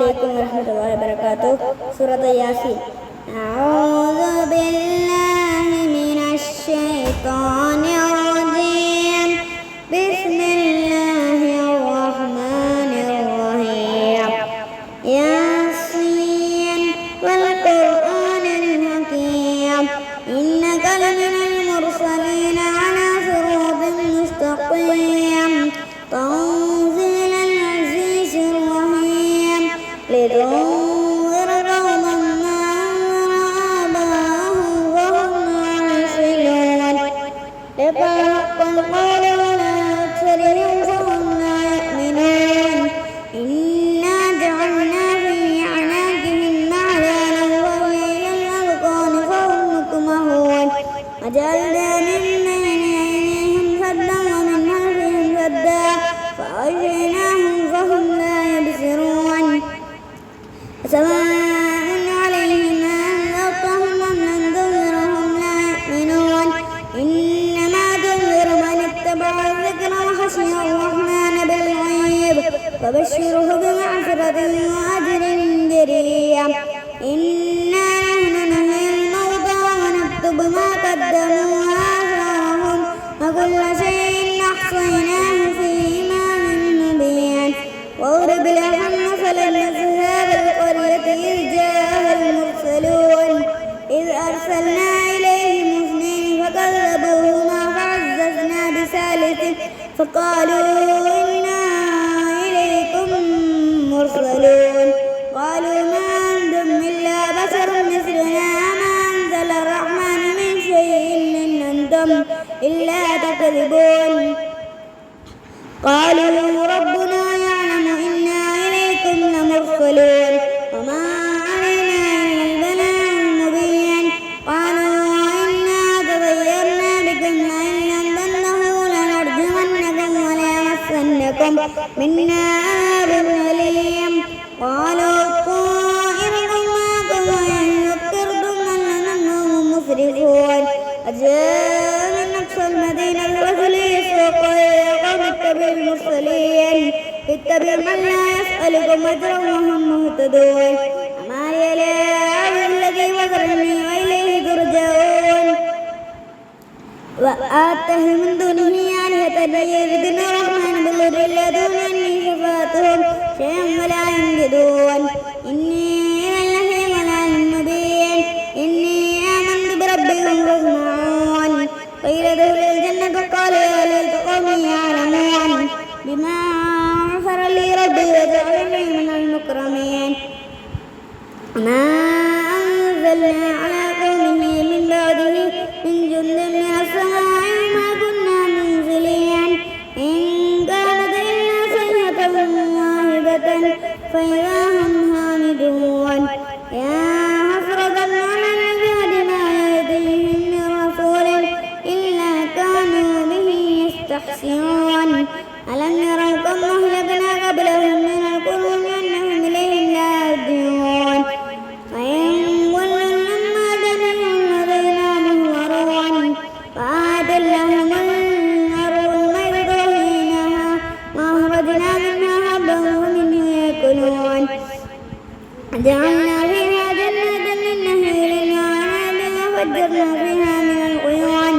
عليكم ورحمة الله وبركاته. سورة ياسين. أعوذ بالله من الشيطان الرجيم. بسم الله الرحمن الرحيم. ياسين والقرآن الحكيم إنك لمن المرسلين على صراط مستقيم تنزيل العزيز الرحيم لتنذر قوما ما أنذر آباءهم وهم لا يعقلون لقد حق القول على أكثرهم فهم لا يؤمنون إنا جعلنا في أعناقهم أغلالا وإلى الأذقان فهم مقمحون وجعلنا من بين أيديهم سدا ومن خلفهم سدا فأغشيناهم فهم لا يبصرون سواء عليهم أأنذرتهم أم لم تنذرهم لا يؤمنون إنما تنذر من اتبع الذكر وخشي الرحمن بالغيب فبشره بمغفرة وأجر كريم إنا نحن نحيي الموتى ونكتب ما قدموا وآثارهم وكل شيء أحصيناه في إمام مبين واضرب لهم مثلا أصحاب القرية إذ جاءها المرسلون إذ أرسلنا إليهم اثنين فكذبوهما فعززنا بثالث فقالوا إنا إليكم مرسلون قالوا ما أنتم إلا بشر مثلنا ما أنزل الرحمن من شيء إن أنتم إلا تكذبون قالوا ربنا يعلم إنا إليكم لمرسلون وما علينا إلا البلاغ المبين قالوا إنا تطيرنا بكم لئن لم تنتهوا لنرجمنكم وليمسنكم منا عذاب أليم قالوا طائركم معكم وإن ذكرتم أننا مسرفون وجاء من أقصى المدينة الرجل يسوق يا قوم اتبعوا المرسلين اتبعوا من لا يسألكم أجرا وهم مهتدون وما لي لا أعبد الذي فطرني وإليه ترجعون وآتاه من دونه آلهة يردون الرحمن بالضر لا دون أني شفاعتهم شيئا ولا ينجدون إني إذا لفي ضلال مبين إني آمنت بربكم فاسمعون قيل ادخلوا الجنة قال يا ليت قومي يعلمون بما غفر لي ربي وجعلني من المكرمين ما أنزلنا على قومه من بعده من جند من السماء وما كنا منزلين إن كانت إلا صيحة واحدة فإذا هم هامدون يا حسرة على العباد ما يأتيهم من رسول إلا كانوا به يستحسنون ألم يروا كم أهلكنا قبلهم من القرون أنهم إليهم لا يرجعون وإن كل لما جميع لدينا محضرون وآت لهم الأرض الميتة حينها وأخرجنا منها حبا ومنه يأكلون جعلنا فيها جنات من نخيل وأعناب وفجرنا فيها من العيون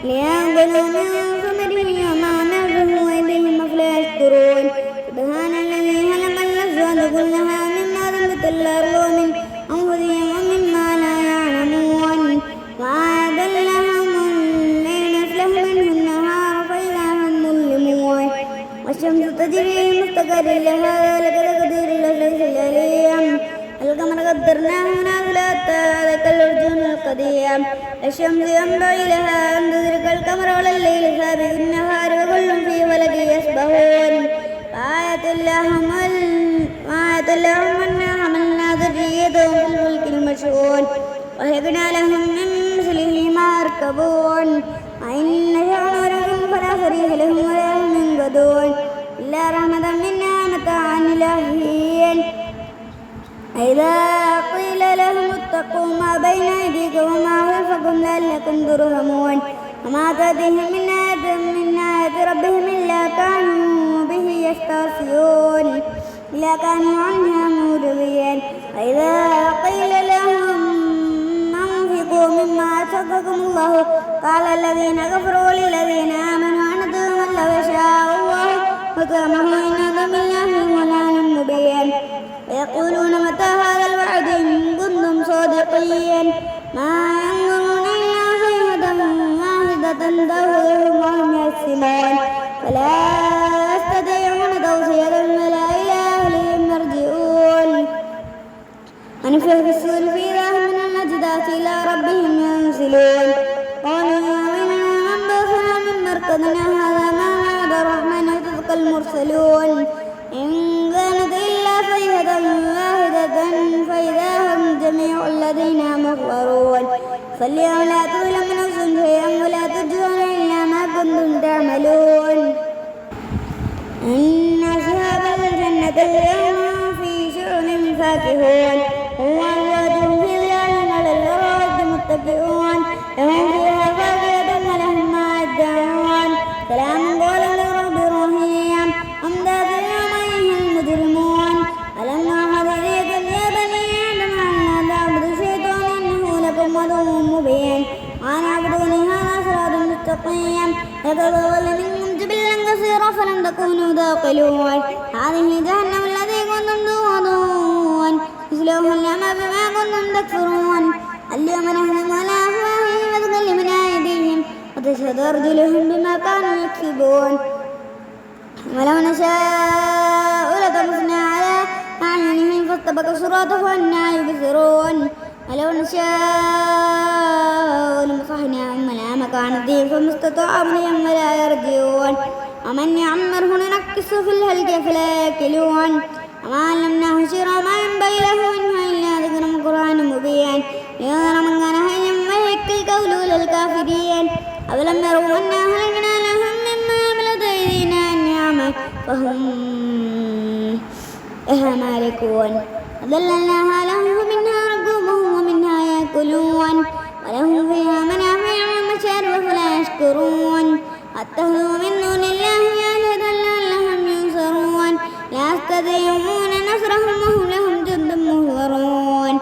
ليأكلوا من ثمره وما نفعه وإليهم أفلا يشكرون سبحان الذي خلق الأزواج كلها مما تنبت الأرض ومن أنفسهم ومما لا يعلمون وآت لهم الليل نسلخ منه النهار فإذا هم مظلمون والشمس تجري مستقر لها ذلك تقدير العزيز العليم القمر قدرناه منازل حتى ذاك الأرجون القديم الشمس ينبغي لها أن تدرك القمر ولا الليل سابق النهار وكل في فلك يسبحون وآية لهم أنا حملنا ذريتهم في الفلك المشحون وهبنا لهم من مثله ما يركبون وإن نشأ نغرقهم فلا صريخ لهم ولا هم ينقذون إلا رحمة منا متاعا إلى حين إذا قيل لهم اتقوا ما بين أيديكم وما خلفكم لعلكم ترحمون وما تأتيهم من آية ربهم إلا كانوا به يستهزئون إلا كانوا عنها معرضين وإذا قيل لهم أنفقوا مما رزقكم الله قال الذين كفروا للذين آمنوا أنطعم من لو يشاء الله وكرمه إن بالله ضلال مبين ويقولون متى هذا الوعد إن كنتم صادقين ما ينظرون إلا صيحة واحدة تأخذهم وهم يكسبون فلا يستطيعون توصية ولا إلى أهلهم يرجعون ونفخ في الصور فإذا هم من الأجداث إلى ربهم ينسلون قالوا يا ويلنا من بعثنا من مرقدنا هذا ما وعد الرحمن وصدق المرسلون إن كانت إلا صيحة واحدة فإذا هم جميع الذين محضرون فاليوم لا تظلم نفس شيئا ولا تجزون إلا ما كنتم تعملون إن أصحاب الجنة اليوم في شغل فاكهون وأزواجهم في ظلال على الأرائك متكئون لهم فيها فاكهة ولهم ما يدعون سلام قولا من رب رحيم أمداد اليوم أيها المجرمون ألم نعهد إليكم يا بني آدم أن لا تعبدوا الشيطان إنه لكم عدو مبين وأن اعبدوني هذا صراط مستقيم يتطول منكم جبلا كثيرا فلم تكونوا تعقلون هذه جهنم التي كنتم توعدون اصلوها اليوم بما كنتم تكفرون اليوم نختم على أفواههم وتكلمنا أيديهم وتشهد أرجلهم بما كانوا يكسبون ولو نشاء لطمسنا على أعينهم فاستبقوا الصراط فأنى يبصرون ولو نشاء لمسحناهم على مكانتهم فما استطاعوا ولا يرجعون ومن يعمره ننكسه في الهلك فلا يأكلون وما علمناه شيئا ما ينبغي له إنه إلا ذكر قرآن مبين لينذر من كان حيا ويحق القول للكافرين أولم يروا أنا أهلكنا لهم مما عملت أيدينا النعمة فهم لها مالكون وذللناها لهم فمنها ركوبهم ومنها يأكلون ولهم فيها منافع ومشارب فلا يشكرون واتخذوا من دون الله آلهة لعلهم ينصرون لا يستطيعون نصرهم وهم لهم جند مهضرون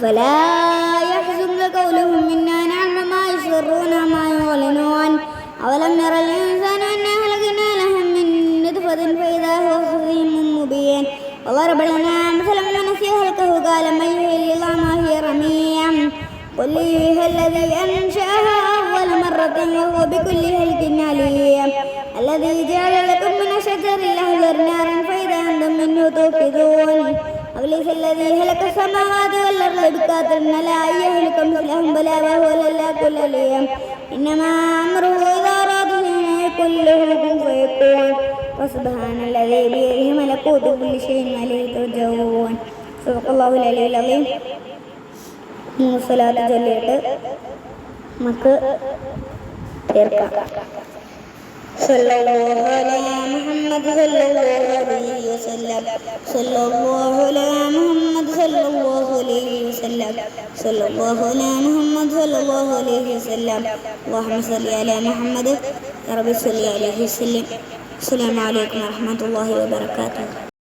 فلا يحزنك قولهم إنا نعلم ما يسرون وما يعلنون أولم يرى الإنسان أنا أهلكنا لهم من نطفة فإذا هو خصيم مبين وضرب لنا مثلا ونسي خلقه قال من يحيي العظام وهي رميم قل يحييها الذي أنشأها أول مرة وهو بكل خلق عليم الذي جعل لكم من الشجر الأخضر نارا فإذا أنتم منه توقدون أوليس الذي خلق السماوات والأرض بقادر على أن يخلق مثلهم بلى وهو الخلاق العليم إنما أمره إذا أراد شيئا يقول له كن فيكون وسبحان الذي بيده ملكوت كل شيء وإليه ترجعون صدق الله العلي العظيم صلاة ചൊല്ലിയിട്ട് നമുക്ക് തീർക്കാം സല്ലല്ലാഹു അലൈഹി മുഹമ്മദ് സല്ലല്ലാഹു അലൈഹി വസല്ലം സല്ലല്ലാഹു അലൈഹി മുഹമ്മദ് സല്ലല്ലാഹു അലൈഹി വസല്ലം സല്ലല്ലാഹു അലൈഹി മുഹമ്മദ് സല്ലല്ലാഹു അലൈഹി വസല്ലം അല്ലാഹുമ്മ സ്വല്ലി അലാ മുഹമ്മദ് യാ റബ്ബി സ്വല്ലി അലൈഹി വസല്ലം അസ്സലാമു അലൈക്കും വറഹ്മത്തുള്ളാഹി വബറകാതുഹു